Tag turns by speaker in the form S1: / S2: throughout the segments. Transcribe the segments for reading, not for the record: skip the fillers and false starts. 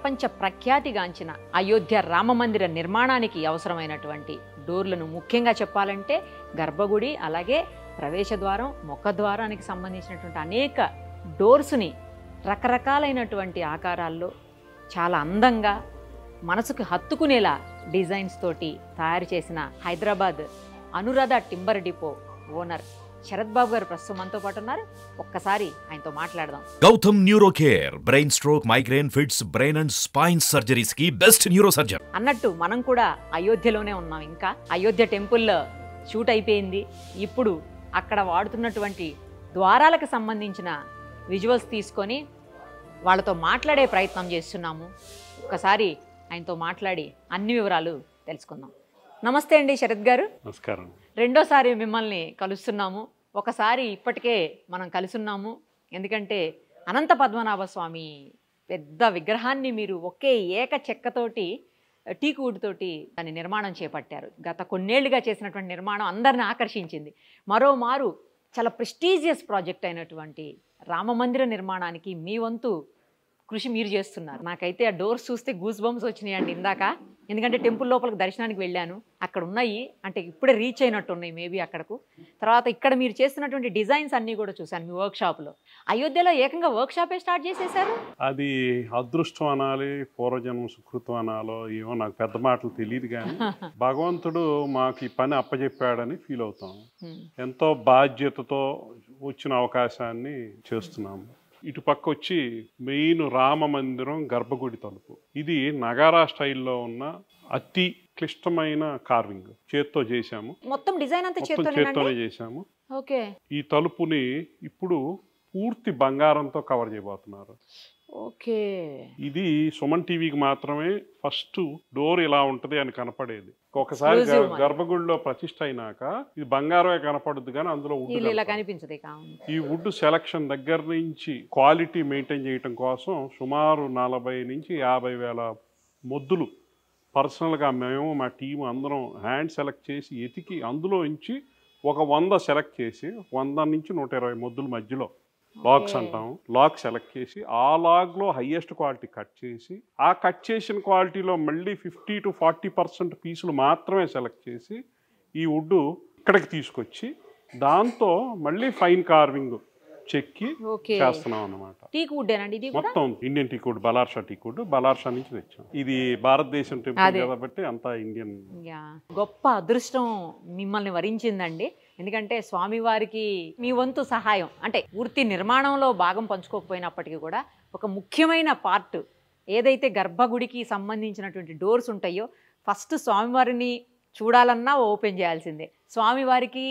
S1: ప్రపంచ ప్రఖ్యాతిగాంచిన అయోధ్య రామమందిర నిర్మాణానికి అవసరమైనటువంటి డోర్లను ముఖ్యంగా చెప్పాలంటే గర్భగుడి, అలాగే ప్రవేశద్వారం, ముఖద్వారానికి సంబంధించినటువంటి అనేక డోర్స్ని రకరకాలైనటువంటి ఆకారాల్లో చాలా అందంగా మనసుకు హత్తుకునేలా డిజైన్స్ తోటి తయారు చేసిన Hyderabad Anuradha timber depot owner Sarath Babu garu ప్రస్తుతం మనతో పాటు ఉన్నారు. ఒక్కసారి ఆయనతో మాట్లాడదాం.
S2: Gautam neuro care, brain stroke, migraine, fits, brain and spine surgeries కి బెస్ట్ న్యూరో సర్జన్.
S1: అన్నట్టు మనం కూడా అయోధ్యలోనే ఉన్నాం. ఇంకా అయోధ్య టెంపుల్ షూట్ అయిపోయింది. ఇప్పుడు అక్కడ వాడుతున్నటువంటి ద్వారాలకు సంబంధించిన విజువల్స్ తీసుకొని వాళ్ళతో మాట్లాడే ప్రయత్నం చేస్తున్నాము. ఒక్కసారి ఆయనతో మాట్లాడి అన్ని వివరాలు తెలుసుకుందాం. నమస్తే అండి శరత్ గారు.
S3: నమస్కారం.
S1: రెండోసారి మిమ్మల్ని కలుస్తున్నాము. ఒకసారి ఇప్పటికే మనం కలుసున్నాము. ఎందుకంటే అనంత పద్మనాభ స్వామి పెద్ద విగ్రహాన్ని మీరు ఒకే ఏక చెక్కతోటి టీకువుడ్ తోటి దాని నిర్మాణం చేపట్టారు. గత కొన్నేళ్లుగా చేసినటువంటి నిర్మాణం అందరిని ఆకర్షించింది. మరోమారు చాలా ప్రెస్టీజియస్ ప్రాజెక్ట్ అయినటువంటి రామమందిర నిర్మాణానికి మీ వంతు కృషి మీరు చేస్తున్నారు. నాకైతే ఆ డోర్స్ చూస్తే గూస్ బంప్స్ వచ్చినాయండి ఇందాక. ఎందుకంటే టెంపుల్ లోపలికి దర్శనానికి వెళ్ళాను, అక్కడ ఉన్నాయి, అంటే ఇప్పుడే రీచ్ అయినట్టు ఉన్నాయి మేబీ అక్కడకు. తర్వాత ఇక్కడ మీరు చేస్తున్నటువంటి డిజైన్స్ అన్నీ కూడా చూశాను మీ వర్క్షాప్లో. అయోధ్యలో ఏకంగా వర్క్షాపే స్టార్ట్ చేసేసారు.
S3: అది అదృష్టం అనాలి, పూర్వజన్మ సుకృతం అనాలో ఏమో నాకు పెద్ద మాటలు తెలియదు, కానీ భగవంతుడు మాకు ఈ పని అప్పచెప్పాడని ఫీల్ అవుతాం. ఎంతో బాధ్యతతో వచ్చిన అవకాశాన్ని చేస్తున్నాము. ఇటు పక్క వచ్చి మెయిన్ రామ మందిరం గర్భగుడి తలుపు. ఇది నగారా స్టైల్లో ఉన్న అతి క్లిష్టమైన కార్వింగ్, చేత్తో చేశాము.
S1: మొత్తం డిజైన్ అంతా
S3: చేత్తోనే చేశాము.
S1: ఓకే.
S3: ఈ తలుపుని ఇప్పుడు పూర్తి బంగారంతో కవర్ చేయబోతున్నారు.
S1: ఓకే.
S3: ఇది సుమన్ టీవీకి మాత్రమే ఫస్ట్ డోర్ ఇలా ఉంటది అని కనపడేది. ఒకసారి గర్భగుడిలో ప్రతిష్ట అయినాక ఇది బంగారమే కనపడుద్ది, కానీ అందులో వుడ్
S1: కనిపించదు.
S3: ఈ వుడ్ సెలక్షన్ దగ్గర నుంచి క్వాలిటీ మెయింటైన్ చేయటం కోసం సుమారు 40 నుంచి 50 వేల మొద్దులు పర్సనల్గా మేము మా టీం అందరం హ్యాండ్ సెలెక్ట్ చేసి ఎతికి అందులో నుంచి ఒక 100 సెలెక్ట్ చేసి 100 నుంచి 120 మొద్దుల మధ్యలో లాక్స్ అంటాం, లాక్ సెలెక్ట్ చేసి ఆ లాగ్లో హయ్యెస్ట్ క్వాలిటీ కట్ చేసి ఆ కట్ చేసిన క్వాలిటీలో మళ్ళీ 50 to 40% పీసులు మాత్రమే సెలెక్ట్ చేసి ఈ వుడ్ ఇక్కడికి తీసుకొచ్చి దాంతో మళ్ళీ ఫైన్ కార్వింగ్ చెక్కి చేస్తున్నాం అన్నమాట. మొత్తం Indian teakwood, Ballarsha teakwood, Ballarsha నుంచి తెచ్చాం. ఇది భారతదేశం టెంపుల్ కాబట్టి అంతా ఇండియన్.
S1: గొప్ప అదృష్టం మిమ్మల్ని వరించిందండి. ఎందుకంటే స్వామివారికి మీ వంతు సహాయం, అంటే పూర్తి నిర్మాణంలో భాగం పంచుకోకపోయినప్పటికీ కూడా ఒక ముఖ్యమైన పార్ట్ ఏదైతే గర్భగుడికి సంబంధించినటువంటి డోర్స్ ఉంటాయో, ఫస్ట్ స్వామివారిని చూడాలన్నా ఓపెన్ చేయాల్సిందే, స్వామివారికి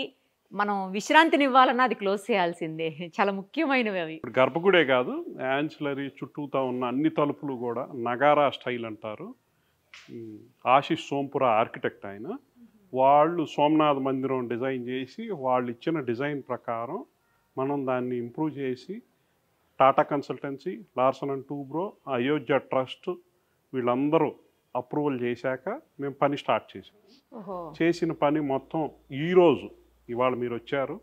S1: మనం విశ్రాంతిని ఇవ్వాలన్నా అది క్లోజ్ చేయాల్సిందే. చాలా ముఖ్యమైనవి అవి.
S3: గర్భగుడే కాదు, యాన్సిలరీ చుట్టూతా ఉన్న అన్ని తలుపులు కూడా నగారా స్టైల్ అంటారు. ఆశిష్ సోంపుర ఆర్కిటెక్ట్ ఆయన. వాళ్ళు సోమనాథ్ మందిరం డిజైన్ చేసి వాళ్ళు ఇచ్చిన డిజైన్ ప్రకారం మనం దాన్ని ఇంప్రూవ్ చేసి Tata consultancy, Larson and Toubro, Ayodhya trust వీళ్ళందరూ అప్రూవల్ చేశాక మేము పని స్టార్ట్ చేసాం. చేసిన పని మొత్తం ఈరోజు ఇవాళ మీరు వచ్చారు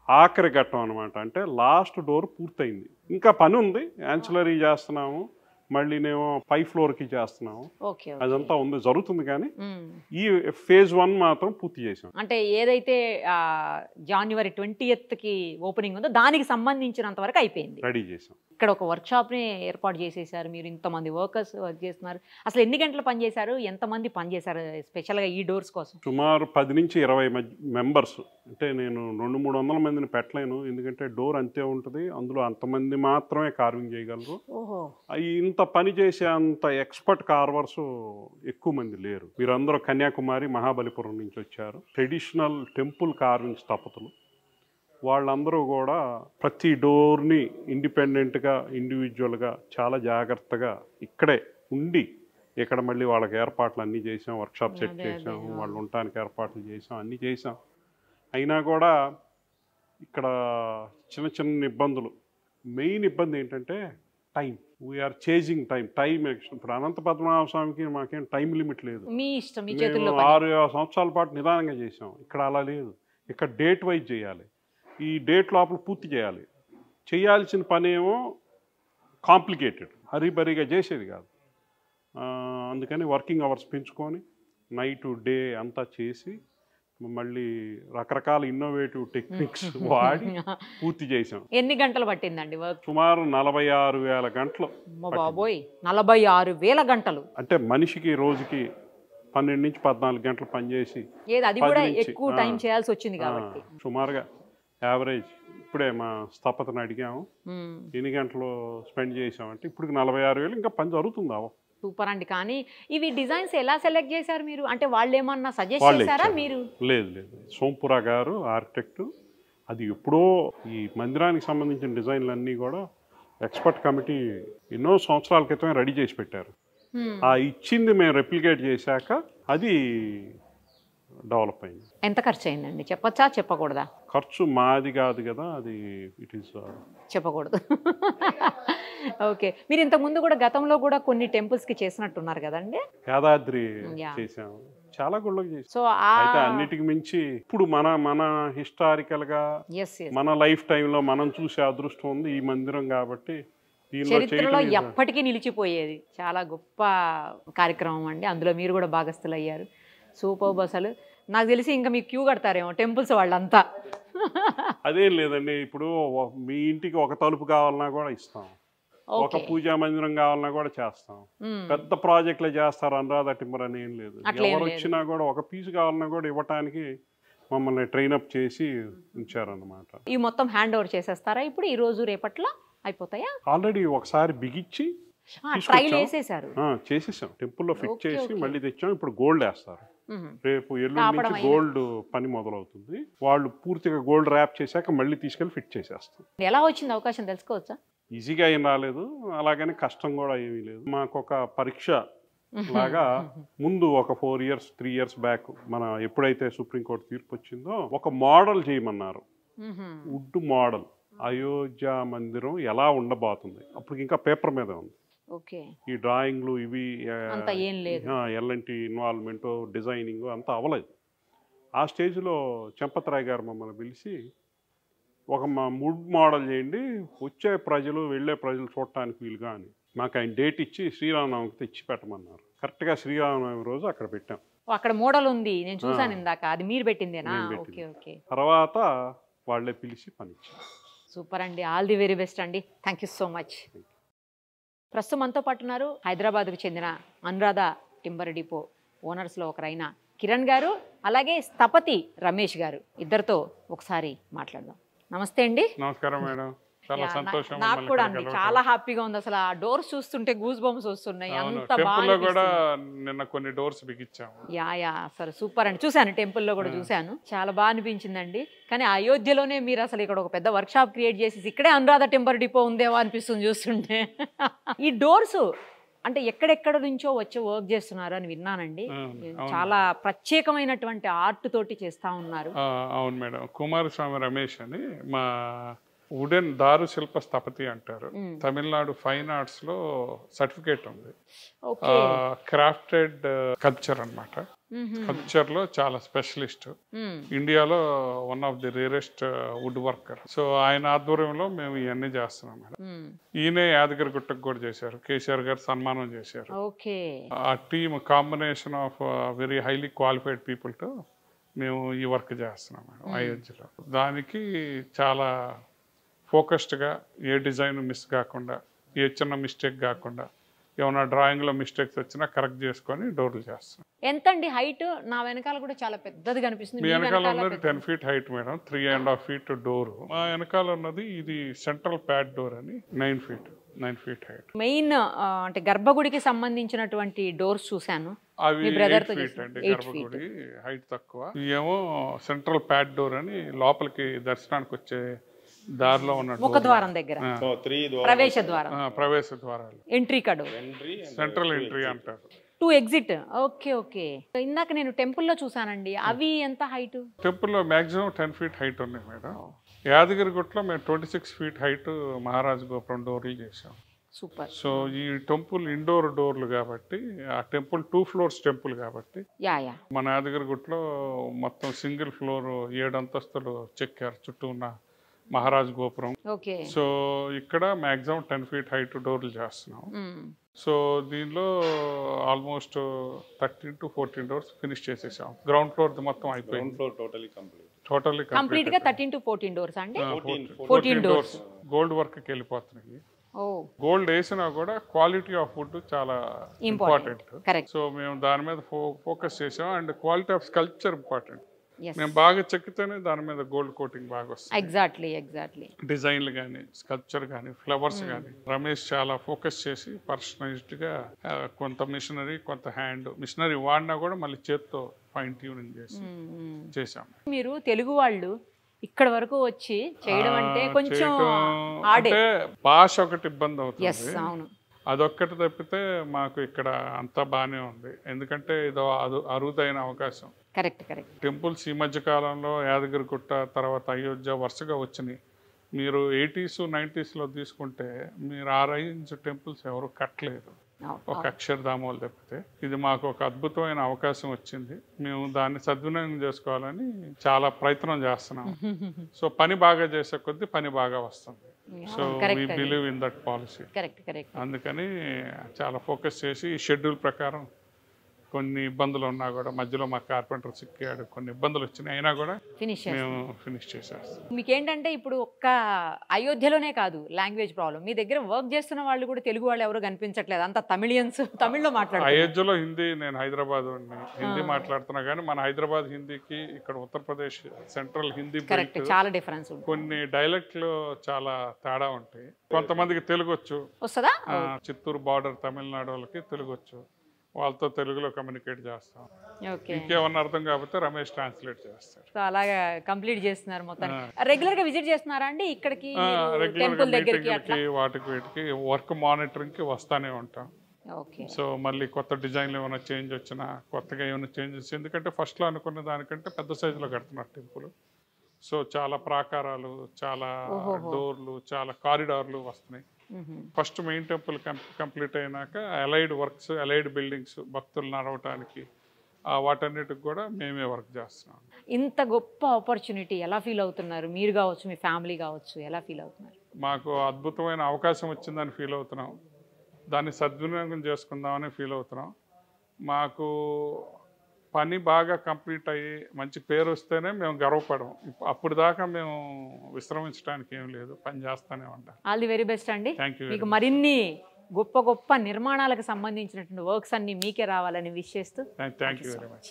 S3: ఆఖరి ఘట్టం అనమాట. అంటే లాస్ట్ డోర్ పూర్తయింది, ఇంకా పని ఉంది, యాన్సిలరీ చేస్తున్నాము, మళ్ళీనేమో 5th ఫ్లోర్కి చేస్తున్నాము, అదంతా ఉంది జరుగుతుంది. కానీ ఈ phase 1 మాత్రం పూర్తి చేసాం.
S1: అంటే ఏదైతే January 20th ఓపెనింగ్ ఉందో దానికి సంబంధించినంత వరకు అయిపోయింది,
S3: రెడీ చేసాం.
S1: ఇక్కడ ఒక వర్క్షాప్ని ఏర్పాటు చేసేసారు మీరు. ఇంతమంది వర్కర్స్ వర్క్ చేస్తున్నారు. అసలు ఎన్ని గంటలు పనిచేశారు, ఎంతమంది పనిచేశారు స్పెషల్గా ఈ డోర్స్ కోసం?
S3: సుమారు 10 నుంచి 20 మెంబర్స్. అంటే నేను 200-300 మందిని పెట్టలేను, ఎందుకంటే డోర్ అంతే ఉంటుంది, అందులో అంతమంది మాత్రమే కార్వింగ్ చేయగలరు. ఇంత పని చేసే అంత ఎక్స్పర్ట్ కార్వర్స్ ఎక్కువ మంది లేరు. మీరందరూ కన్యాకుమారి, మహాబలిపురం నుంచి వచ్చారు. ట్రెడిషనల్ టెంపుల్ కార్వింగ్ స్థపతులు. వాళ్ళందరూ కూడా ప్రతి డోర్ని ఇండిపెండెంట్గా, ఇండివిజువల్గా చాలా జాగ్రత్తగా ఇక్కడే ఉండి ఇక్కడ మళ్ళీ వాళ్ళకి ఏర్పాట్లు అన్నీ చేసాం, వర్క్షాప్ సెట్ చేసాం, వాళ్ళు ఉండటానికి ఏర్పాట్లు చేసాం, అన్నీ చేసాం. అయినా కూడా ఇక్కడ చిన్న చిన్న ఇబ్బందులు. మెయిన్ ఇబ్బంది ఏంటంటే టైం. We are chasing time. ఇప్పుడు అనంత పద్మనాభ స్వామికి మాకేం టైం లిమిట్ లేదు. 6 సంవత్సరాల పాటు నిదానంగా చేసాం. ఇక్కడ అలా లేదు. ఇక్కడ డేట్ వైజ్ చేయాలి, ఈ డేట్ లోపల పూర్తి చేయాలి. చేయాల్సిన పని ఏమో కాంప్లికేటెడ్, హరిబరిగా చేసేది కాదు. అందుకని వర్కింగ్ అవర్స్ పెంచుకొని నైట్ డే అంతా చేసి మళ్ళీ రకరకాల ఇన్నోవేటివ్ టెక్నిక్స్ వాడి పూర్తి చేసాం.
S1: ఎన్ని గంటలు పట్టిందండి వర్క్?
S3: సుమారు 46,000 గంటలు.
S1: బాబోయ్, 46,000 గంటలు
S3: అంటే మనిషికి రోజుకి 12 నుంచి 14 గంటలు పనిచేసి
S1: అది కూడా ఎక్కువ టైం చేయాల్సి వచ్చింది కాబట్టి
S3: సుమారుగా యావరేజ్ ఇప్పుడే మా స్థపతిని అడిగాము ఎన్ని గంటలు స్పెండ్ చేసామంటే ఇప్పుడు 46,000 ఇంకా పని జరుగుతుంది.
S1: సూపర్ అండి. కానీ ఇవి డిజైన్స్ ఎలా సెలెక్ట్ చేశారు మీరు? అంటే వాళ్ళు ఏమన్నా సజెస్ట్ చేశారా మీరు?
S3: లేదు, సోంపురా గారు ఆర్కిటెక్ట్. అది ఎప్పుడో ఈ మందిరానికి సంబంధించిన డిజైన్లు అన్నీ కూడా ఎక్స్పర్ట్ కమిటీ ఎన్నో సంవత్సరాల క్రితమే రెడీ చేసి పెట్టారు. ఆ ఇచ్చింది మేము రెప్లికేట్ చేశాక అది డెవలప్ అయింది.
S1: ఎంత ఖర్చు అయిందండి? చెప్పచ్చా చెప్పకూడదా?
S3: ఖర్చు మాది కాదు కదా, అది ఇట్ ఈస్
S1: చెప్పకూడదు. ఓకే. మీరు ఇంతకు ముందు కూడా గతంలో కూడా కొన్ని టెంపుల్స్ కి చేసినట్టున్నారు కదండి?
S3: యాదాద్రి చేసాము, చాలా గుళ్ళకి చేసాం. సో అయితే అన్నిటికి మించి ఇప్పుడు మన హిస్టారికల్ గా మన లైఫ్ టైంలో మనం చూసే అదృష్టం ఉంది ఈ మందిరం కాబట్టి
S1: చరిత్రలో ఎప్పటికీ నిలిచిపోయేది. చాలా గొప్ప కార్యక్రమం అండి. అందులో మీరు కూడా భాగస్థులు అయ్యారు. సూపర్. అసలు నాకు తెలిసి ఇంకా మీకు క్యూ కడతారేమో టెంపుల్స్ వాళ్ళంతా.
S3: అదేం లేదండి, ఇప్పుడు మీ ఇంటికి ఒక తలుపు కావాలన్నా కూడా ఇస్తాం, ఒక పూజా మందిరం కావాలన్నా కూడా చేస్తాం. పెద్ద ప్రాజెక్టులు చేస్తారు అనురాధ టింబర్ అని ఏం లేదు. ఎవరు వచ్చినా కూడా ఒక పీసు కావాలన్నా కూడా ఇవ్వటానికి మమ్మల్ని ట్రైన్అప్ చేసి ఉంచారన్నమాట.
S1: ఈ మొత్తం హ్యాండ్ ఓవర్ చేసేస్తారా ఇప్పుడు? ఈ రోజు రేపట్లో అయిపోతాయా?
S3: ఆల్రెడీ ఒకసారి బిగించి చేసేసాం, టెంపుల్లో ఫిట్ చేసి మళ్ళీ తెచ్చాం. ఇప్పుడు గోల్డ్ వేస్తారు. రేపు ఎల్లుండి నుంచి గోల్డ్ పని మొదలవుతుంది. వాళ్ళు పూర్తిగా గోల్డ్ ర్యాప్ చేశాక మళ్ళీ తీసుకెళ్ళి ఫిట్ చేసేస్తాం.
S1: ఎలా వచ్చింది అవకాశం తెలుసుకోవచ్చా?
S3: ఈజీగా ఏం రాలేదు, అలాగని కష్టం కూడా ఏమీ లేదు. మాకు ఒక పరీక్ష లాగా ముందు ఒక 4 years 3 years బ్యాక్ మన ఎప్పుడైతే సుప్రీంకోర్టు తీర్పు వచ్చిందో ఒక మోడల్ చేయమన్నారు. వుడ్ మోడల్ అయోధ్య మందిరం ఎలా ఉండబోతుంది. అప్పుడు ఇంకా పేపర్ మీద ఉంది. ఈ డ్రాయింగ్లు ఇవి ఎలాంటి ఇన్వాల్వ్మెంట్ డిజైనింగ్ అంతా అవ్వలేదు. ఆ స్టేజ్లో చంపతరాయ్ గారు మమ్మల్ని పిలిచి ఒక వుడ్ మోడల్ చేయండి, వచ్చే ప్రజలు వెళ్ళే ప్రజలు చూడటానికి వీలుగా అని మాకు ఆయన డేట్ ఇచ్చి శ్రీరామనవమికి తెచ్చి పెట్టమన్నారు. కరెక్ట్గా శ్రీరామనవమి రోజు అక్కడ పెట్టాం.
S1: అక్కడ మోడల్ ఉంది, నేను చూసాను ఇందాక. అది మీరు పెట్టిందేనా?
S3: తర్వాత వాళ్ళే పిలిచి పనిచ్చారు.
S1: సూపర్ అండి. ఆల్ ది వెరీ బెస్ట్ అండి. Thank you so much. ప్రస్తుతం మనతో పాటు ఉన్నారు హైదరాబాద్కు చెందిన అనురాధ టింబర్ డిపో ఓనర్స్లో ఒకరైన కిరణ్ గారు, అలాగే స్థపతి రమేష్ గారు. ఇద్దరితో ఒకసారి మాట్లాడదాం. నమస్తే అండి.
S3: నమస్కారం మేడం. చాలా సంతోషం.
S1: నాకు కూడా అండి చాలా హ్యాపీగా ఉంది. అసలు ఆ డోర్స్ చూస్తుంటే గూస్ బంప్స్ వస్తున్నాయి. అంత
S3: బాగా కూడా నిన్న కొన్ని డోర్స్ బిగించాము.
S1: యా అసలు సూపర్ అండి. చూశాను, టెంపుల్లో కూడా చూశాను, చాలా బాగా అనిపించిందండి. కానీ అయోధ్యలోనే మీరు అసలు ఇక్కడ ఒక పెద్ద వర్క్ షాప్ క్రియేట్ చేసి ఇక్కడే అనురాధ టింబర్ డిపో ఉందేమో అనిపిస్తుంది చూస్తుంటే. ఈ డోర్స్ అంటే ఎక్కడెక్కడ నుంచో వచ్చి వర్క్ చేస్తున్నారు అని విన్నానండి. చాలా ప్రత్యేకమైనటువంటి ఆర్ట్ తోటి చేస్తా ఉన్నారు.
S4: అవును మేడం. కుమారస్వామి రమేష్ అని మా వుడెన్ దారు శిల్ప స్థపతి అంటారు. తమిళనాడు ఫైన్ ఆర్ట్స్ లో సర్టిఫికేట్ ఉంది. క్రాఫ్టెడ్ కల్చర్ అన్నమాట. కల్చర్ లో చాలా స్పెషలిస్ట్. ఇండియాలో one of the rarest wood worker. So ఆయన ఆధ్వర్యంలో మేము ఇవన్నీ చేస్తున్నాం మేడం. ఈయనే యాదగిరి గుట్టకు కూడా చేశారు. కేసీఆర్ గారు సన్మానం చేశారు. ఆ team combination of very highly qualified people తో మేము ఈ వర్క్ చేస్తున్నాం మేడం అయోధ్యలో. దానికి చాలా ఫోకస్డ్గా ఏ డిజైన్ మిస్ కాకుండా, ఏ చిన్న మిస్టేక్ కాకుండా, ఏమైనా డ్రాయింగ్లో మిస్టేక్స్ వచ్చినా కరెక్ట్ చేసుకొని డోర్లు చేస్తాం.
S1: ఎంత అండి హైట్? నా వెనకాల కూడా చాలా పెద్దది కనిపిస్తుంది.
S4: మీ వెనకాల ఉన్నది 10 feet height madam, 3.5 feet door. మా వెనకాల ఉన్నది ఇది సెంట్రల్ ప్యాడ్ డోర్ అని 9 feet హైట్.
S1: మెయిన్ అంటే గర్భగుడికి సంబంధించినటువంటి డోర్స్ చూశాను.
S4: అవి 8 feet అండి. గర్భగుడి హైట్ తక్కువ. ఏమో సెంట్రల్ ప్యాడ్ డోర్ అని లోపలికి దర్శనానికి వచ్చే దారిలో ఉన్న
S1: ముఖద్వారం దగ్గర ప్రవేశ
S4: ద్వారాలు,
S1: ఎంట్రీ కడు,
S4: సెంట్రల్ ఎంట్రీ అంటారు.
S1: 2 exit. ఓకే. ఇందాక నేను టెంపుల్లో చూసానండి. అవి ఎంత హైట్?
S4: టెంపుల్లో మాక్సిమం 10 feet హైట్ ఉన్నాయి మేడం. యాదగిరి గుట్టలో మేము 26 feet హైట్ మహారాజ్ గోపురం డోర్లు చేసాం.
S1: సూపర్.
S4: సో ఈ టెంపుల్ ఇండోర్ డోర్లు కాబట్టి, ఆ టెంపుల్ 2 floors టెంపుల్ కాబట్టి మన యాదగిరి గుట్టలో మొత్తం సింగిల్ ఫ్లోర్ 7 అంతస్తులు చెక్కారు చుట్టూ ఉన్న మహారాజ్ గోపురం.
S1: ఓకే.
S4: సో ఇక్కడ మ్యాక్సిమం 10 feet హైట్ డోర్లు చేస్తున్నాం. సో దీనిలో ఆల్మోస్ట్ 13 to 14 డోర్స్ ఫినిష్ చేసేసాం. గ్రౌండ్ ఫ్లోర్ మొత్తం అయిపోయింది. టోటల్లీ
S1: కంప్లీట్ గా 13 to 14 డోర్స్ అండి.
S4: 14 డోర్స్ గోల్డ్ వర్క్ కి వెళ్ళిపోతున్నాయి.
S1: ఓ,
S4: గోల్డ్ వేసినా కూడా క్వాలిటీ ఆఫ్ వుడ్ చాలా ఇంపార్టెంట్.
S1: కరెక్ట్.
S4: సో మేము దాని మీద ఫోకస్ చేసాం. And quality of sculpture important.
S1: Yes.
S4: మేము బాగా చెక్కితేనే దాని మీద గోల్డ్ కోటింగ్ బాగా వస్తుంది.
S1: ఎగ్జాక్ట్లీ.
S4: డిజైన్లు కానీ స్కల్ప్చర్ కానీ ఫ్లవర్స్ కానీ రమేష్ చాలా ఫోకస్ చేసి పర్సనలైజ్డ్గా కొంత మిషనరీ కొంత హ్యాండ్ మిషనరీ వాడినా కూడా మళ్ళీ చేత్తో ఫైన్ ట్యూనింగ్ చేసి చేసాం.
S1: మీరు తెలుగు వాళ్ళు ఇక్కడ వరకు వచ్చి చేయడం అంటే కొంచెం ఆడే.
S4: అంటే భాష ఒకటి ఇబ్బంది అవుతుంది.
S1: అవును.
S4: అదొక్కటి తప్పితే మాకు ఇక్కడ అంతా బాగానే ఉంది. ఎందుకంటే ఇదో అరుదైన అవకాశం.
S1: కరెక్ట్.
S4: టెంపుల్స్ ఈ మధ్య కాలంలో యాదగిరిగుట్ట తర్వాత అయోధ్య వరుసగా వచ్చినాయి. మీరు 80s 90s తీసుకుంటే మీరు ఆ రేంజ్ టెంపుల్స్ ఎవరు కట్టలేదు, ఒక అక్షరధామాలు తప్పితే. ఇది మాకు ఒక అద్భుతమైన అవకాశం వచ్చింది. మేము దాన్ని సద్వినియోగం చేసుకోవాలని చాలా ప్రయత్నం చేస్తున్నాం. సో పని బాగా చేసే కొద్దీ పని బాగా వస్తుంది. So we believe in that policy.
S1: Correct.
S4: అందుకని చాలా ఫోకస్ చేసి ఈ షెడ్యూల్ ప్రకారం కొన్ని ఇబ్బందులు ఉన్నా కూడా మధ్యలో మా కార్పెంటర్ సిక్కాడు, కొన్ని ఇబ్బందులు వచ్చినాయి, అయినా కూడా మేము ఫినిష్ చేసేస్తాం.
S1: మీకేంటంటే ఇప్పుడు ఒక్క అయోధ్యలోనే కాదు లాంగ్వేజ్ ప్రాబ్లం, మీ దగ్గర వర్క్ చేస్తున్న వాళ్ళు కూడా తెలుగు వాళ్ళు ఎవరు కనిపించట్లేదు, అంత తమిళియన్స్ తమిళ్లో మాట్లాడుతున్నారు.
S4: అయోధ్యలో హిందీ, నేను హైదరాబాద్ హిందీ మాట్లాడుతున్నా కానీ మన హైదరాబాద్ హిందీకి ఇక్కడ ఉత్తరప్రదేశ్ సెంట్రల్ హిందీ
S1: చాలా డిఫరెన్స్.
S4: కొన్ని డైలెక్ట్లు చాలా తేడా ఉంటాయి. కొంతమందికి తెలుగు వచ్చు,
S1: వస్తుందా?
S4: చిత్తూరు బార్డర్ తమిళనాడు వాళ్ళకి తెలుగు వచ్చు, వాళ్ళతో తెలుగులో కమ్యూనికేట్ చేస్తాం.
S1: ఓకే.
S4: ఇంకేమన్నా అర్థం కాకపోతే రమేష్ ట్రాన్స్లేట్ చేస్తారు.
S1: సో అలాగా కంప్లీట్ చేస్తున్నారు మొత్తం. రెగ్యులర్ గా విజిట్ చేస్తున్నారా అండి ఇక్కడికి? టెంపుల్ దగ్గరికి
S4: వాటికి వీటికి వర్క్ మానిటరింగ్ కి వస్తానే ఉంటాం.
S1: ఓకే.
S4: సో మళ్ళీ కొత్త డిజైన్లు ఏమైనా చేంజ్ వచ్చినా, కొత్తగా ఏమైనా చేంజెస్, ఎందుకంటే ఫస్ట్ లో అనుకున్న దానికంటే పెద్ద సైజులో కడుతున్నారు టెంపుల్. సో చాలా ప్రాకారాలు, చాలా డోర్లు, చాలా కారిడార్లు వస్తున్నాయి. ఫస్ట్ మెయిన్ టెంపుల్ కంప్లీట్ అయినాక అలైడ్ వర్క్స్, అలైడ్ బిల్డింగ్స్ భక్తులు నడవటానికి వాటన్నిటికి కూడా మేమే వర్క్ చేస్తున్నాం.
S1: ఇంత గొప్ప ఆపర్చునిటీ ఎలా ఫీల్ అవుతున్నారు మీరు కావచ్చు, మీ ఫ్యామిలీ కావచ్చు, ఎలా ఫీల్ అవుతున్నారు?
S4: మాకు అద్భుతమైన అవకాశం వచ్చిందని ఫీల్ అవుతున్నాం. దాన్ని సద్వినియోగం చేసుకుందామని ఫీల్ అవుతున్నాం. మాకు పని బాగా కంప్లీట్ అయ్యి మంచి పేరు వస్తేనే మేము గర్వపడం. అప్పుడు దాకా మేము విశ్రమించడానికి ఏం లేదు, పని చేస్తూనే ఉంటాం.
S1: ఆల్ ది వెరీ బెస్ట్ అండి.
S4: మీకు
S1: మరిన్ని గొప్ప గొప్ప నిర్మాణాలకు సంబంధించినటువంటి వర్క్స్ అన్ని మీకే రావాలని విష్ చేస్తూ
S4: థ్యాంక్ యూ వెరీ మచ్.